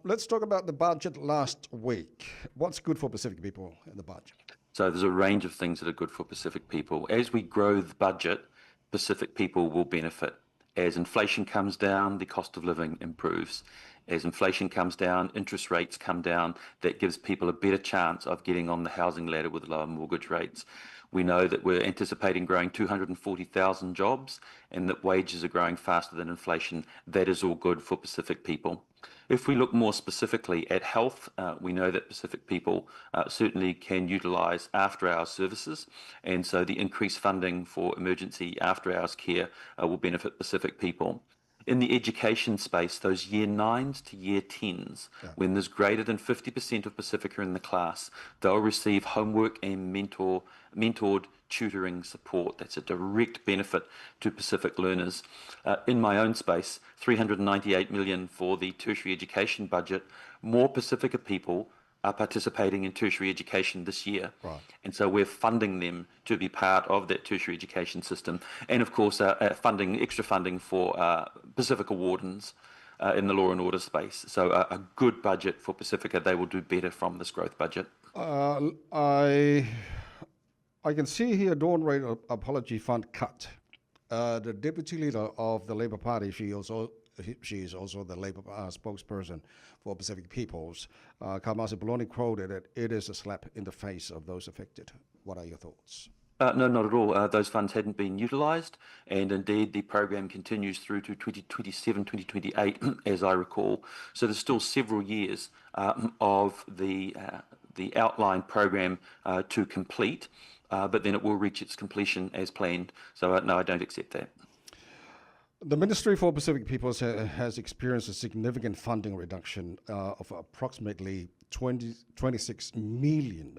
Let's talk about the budget last week. What's good for Pacific people in the budget? So there's a range of things that are good for Pacific people. As we grow the budget, Pacific people will benefit. As inflation comes down, the cost of living improves. As inflation comes down, interest rates come down. That gives people a better chance of getting on the housing ladder with lower mortgage rates. We know that we're anticipating growing 240,000 jobs and that wages are growing faster than inflation. That is all good for Pacific people. If we look more specifically at health, we know that Pacific people certainly can utilise after-hours services, and so the increased funding for emergency after-hours care will benefit Pacific people. In the education space, those year 9s to year 10s, when there's greater than 50% of Pacifica in the class, they'll receive homework and mentored tutoring support. That's a direct benefit to Pacific learners. In my own space, $398 million for the tertiary education budget. More Pacifica people are participating in tertiary education this year. Right. And so we're funding them to be part of that tertiary education system. And of course, extra funding for Pacifica wardens in the law and order space. So a good budget for Pacifica. They will do better from this growth budget. I can see here Dawn Rate Apology Fund cut. The deputy leader of the Labour Party, she is also the Labour spokesperson for Pacific Peoples. Kamasi Bologna quoted that it is a slap in the face of those affected. What are your thoughts? No, not at all. Those funds hadn't been utilised, and indeed the program continues through to 2027, 2028, as I recall. So there's still several years of the outline program to complete, but then it will reach its completion as planned. So no, I don't accept that. The Ministry for Pacific Peoples has experienced a significant funding reduction of approximately $26 million.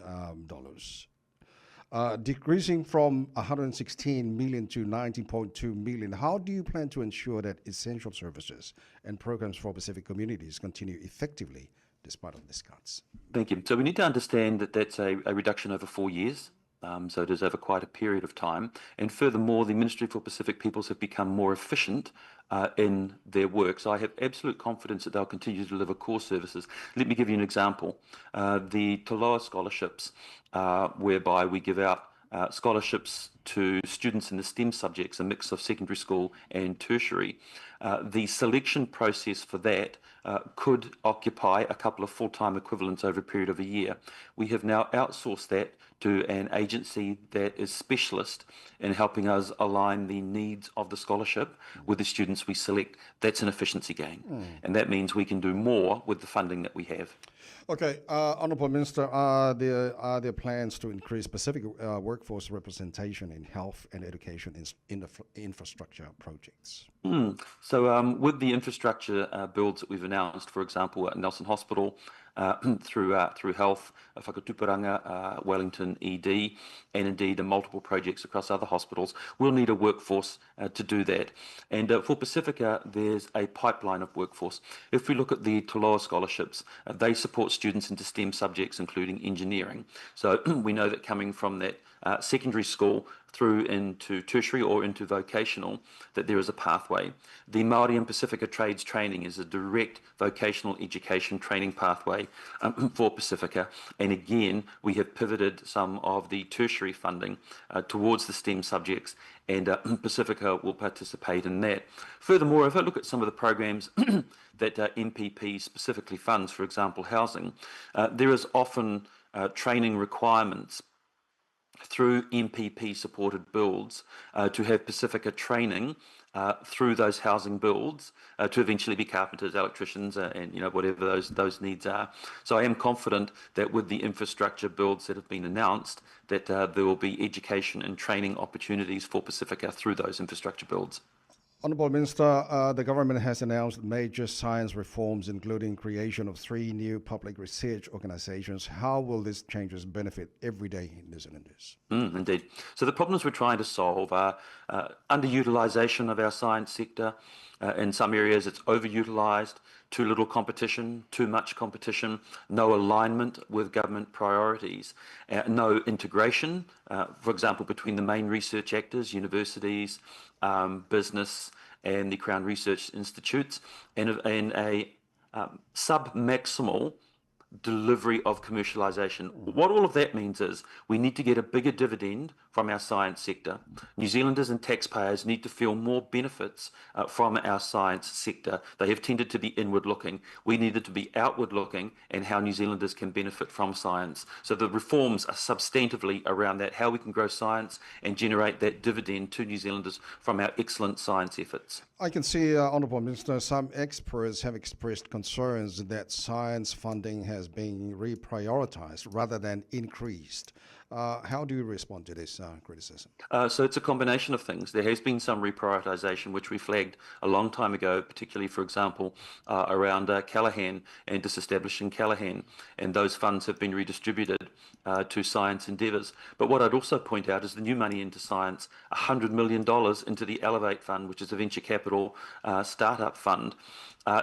Decreasing from $116 million to $19.2 million. How do you plan to ensure that essential services and programs for Pacific communities continue effectively despite of these cuts? Thank you. So we need to understand that that's a reduction over 4 years. So it is over quite a period of time. And furthermore, the Ministry for Pacific Peoples have become more efficient in their work. So I have absolute confidence that they'll continue to deliver core services. Let me give you an example. The Toloa scholarships, whereby we give out scholarships to students in the STEM subjects, a mix of secondary school and tertiary. The selection process for that could occupy a couple of full-time equivalents over a period of a year. We have now outsourced that to an agency that is specialist in helping us align the needs of the scholarship with the students we select. That's an efficiency gain. And that means we can do more with the funding that we have. Okay, Honourable Minister, are there plans to increase Pacific workforce representation in health and education in the infrastructure projects? So with the infrastructure builds that we've announced, for example, at Nelson Hospital, through health, Whakatupuranga, Wellington ED, and indeed multiple projects across other hospitals, we'll need a workforce to do that. And for Pacifica, there's a pipeline of workforce. If we look at the Toloa scholarships, they support students into STEM subjects, including engineering. So we know that coming from that secondary school through into tertiary or into vocational, that there is a pathway. The Māori and Pacifica Trades Training is a direct vocational education training pathway for Pacifica. And again, we have pivoted some of the tertiary funding towards the STEM subjects, and Pacifica will participate in that. Furthermore, if I look at some of the programs that MPP specifically funds, for example, housing, there is often training requirements through MPP supported builds to have Pacifica training through those housing builds to eventually be carpenters, electricians, and whatever those needs are. So I am confident that with the infrastructure builds that have been announced, that there will be education and training opportunities for Pacifica through those infrastructure builds. Honourable Minister, the government has announced major science reforms, including creation of 3 new public research organisations. How will these changes benefit everyday New Zealanders? Indeed. So the problems we're trying to solve are underutilisation of our science sector. In some areas it's overutilised, too little competition, too much competition, no alignment with government priorities, no integration, for example, between the main research actors, universities, business and the Crown Research Institutes, and a sub-maximal delivery of commercialisation. What all of that means is we need to get a bigger dividend from our science sector. New Zealanders and taxpayers need to feel more benefits from our science sector. They have tended to be inward looking. We needed to be outward looking and how New Zealanders can benefit from science. So the reforms are substantively around that, how we can grow science and generate that dividend to New Zealanders from our excellent science efforts. I can see, Honourable Minister, some experts have expressed concerns that science funding has been reprioritised rather than increased. How do you respond to this criticism? So it's a combination of things. There has been some reprioritisation, which we flagged a long time ago, particularly, for example, around Callaghan and disestablishing Callaghan, and those funds have been redistributed to science endeavours. But what I'd also point out is the new money into science, $100 million into the Elevate Fund, which is a venture capital startup fund,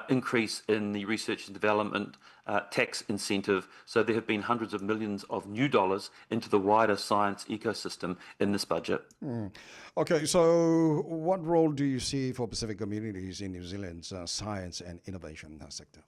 increase in the research and development tax incentive. So there have been hundreds of millions of new dollars into the wider science ecosystem in this budget. Okay, so what role do you see for Pacific communities in New Zealand's science and innovation sector?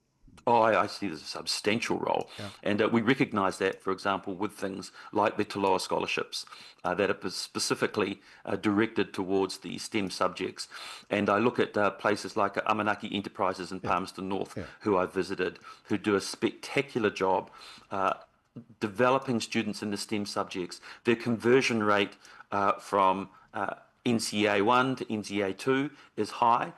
Oh, I see there's a substantial role. Yeah. And we recognise that, for example, with things like the Te Loa scholarships that are specifically directed towards the STEM subjects. And I look at places like Amanaki Enterprises in Palmerston North, who I visited, who do a spectacular job developing students in the STEM subjects. Their conversion rate from NCA 1 to NCA 2 is high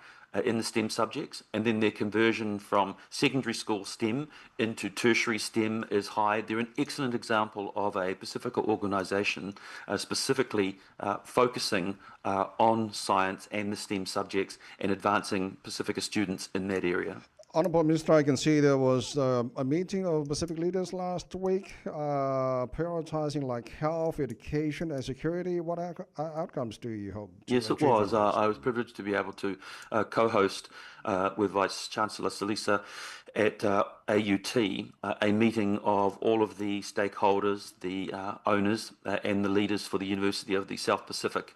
in the STEM subjects, and then their conversion from secondary school STEM into tertiary STEM is high. They're an excellent example of a Pacifica organisation specifically focusing on science and the STEM subjects and advancing Pacifica students in that area. Honourable Minister, I can see there was a meeting of Pacific leaders last week prioritising like health, education and security. What outcomes do you hope to Yes, it was. I was privileged to be able to co-host with Vice-Chancellor Salisa at AUT a meeting of all of the stakeholders, the owners and the leaders for the University of the South Pacific.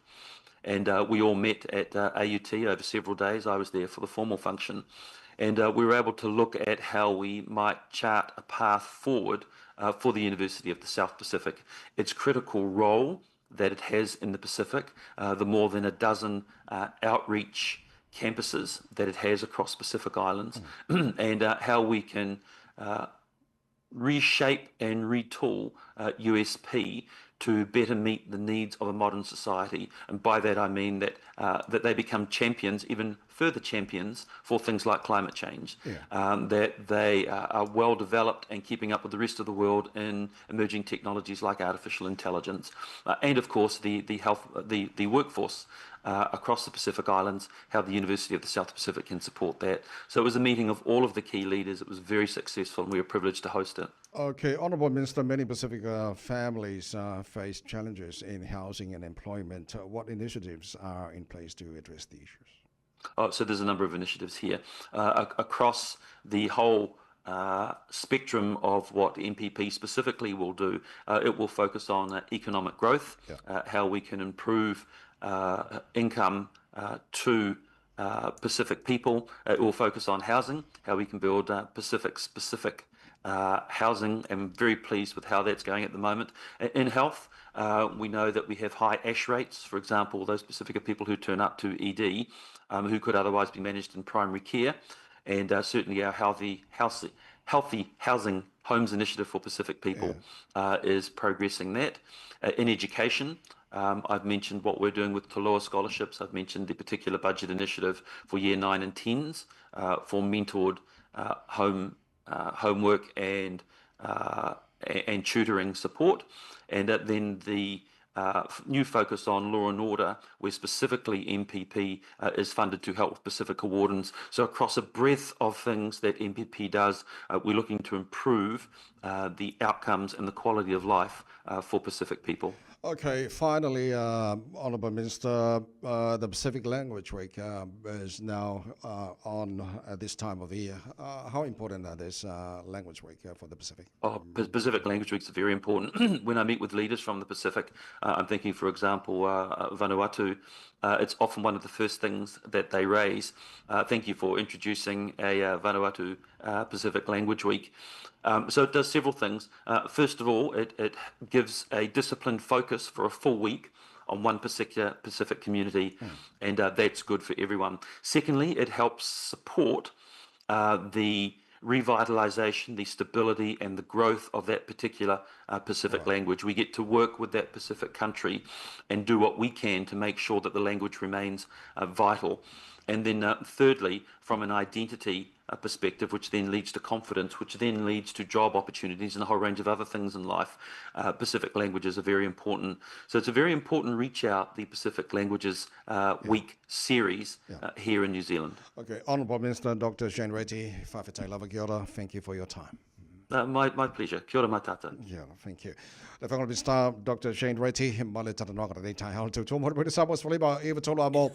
And we all met at AUT over several days. I was there for the formal function. And we were able to look at how we might chart a path forward for the University of the South Pacific. Its critical role that it has in the Pacific, the more than a dozen outreach campuses that it has across Pacific Islands, and how we can reshape and retool USP to better meet the needs of a modern society. And by that I mean that that they become champions, even further champions, for things like climate change, that they are well developed and keeping up with the rest of the world in emerging technologies like artificial intelligence, and of course the workforce across the Pacific Islands, how the University of the South Pacific can support that. So it was a meeting of all of the key leaders. It was very successful and we were privileged to host it. Okay, Honourable Minister, many Pacific families face challenges in housing and employment. What initiatives are in place to address the issues? So there's a number of initiatives here across the whole spectrum of what MPP specifically will do. It will focus on economic growth, how we can improve income to Pacific people. It will focus on housing, how we can build Pacific-specific housing. I'm very pleased with how that's going at the moment. In health, we know that we have high ash rates. For example, those Pacifica people who turn up to ED, who could otherwise be managed in primary care, and certainly our healthy housing homes initiative for Pacific people is progressing that. In education, I've mentioned what we're doing with Te Loa scholarships. I've mentioned the particular budget initiative for year 9 and 10s for mentored homework and tutoring support, and then the new focus on law and order, where specifically MPP is funded to help with Pacifica wardens. So across a breadth of things that MPP does, we're looking to improve the outcomes and the quality of life for Pacific people. Okay, finally, Honourable Minister, the Pacific Language Week is now on at this time of the year. How important is this Language Week for the Pacific? Pacific Language Week is very important. When I meet with leaders from the Pacific, I'm thinking, for example, Vanuatu. It's often one of the first things that they raise. Thank you for introducing a Vanuatu Pacific Language Week. So it does several things. First of all, it gives a disciplined focus for a full week on one particular Pacific community, and that's good for everyone. Secondly, it helps support the revitalization, the stability, and the growth of that particular Pacific language. We get to work with that Pacific country and do what we can to make sure that the language remains vital. And then thirdly, from an identity perspective, which then leads to confidence, which then leads to job opportunities and a whole range of other things in life, Pacific languages are very important. So it's a very important reach out, the Pacific Languages Week series here in New Zealand. Okay, Honourable Minister Dr. Shane Reti, whawhetai lava kia ora. Thank you for your time. My pleasure. Kia ora matata. Yeah, thank you. The Honourable Minister Dr. Shane Reti, Male Tata Nogara, the Tai Hao to Tom, Samoa's Faliba, Eva Tola Mo.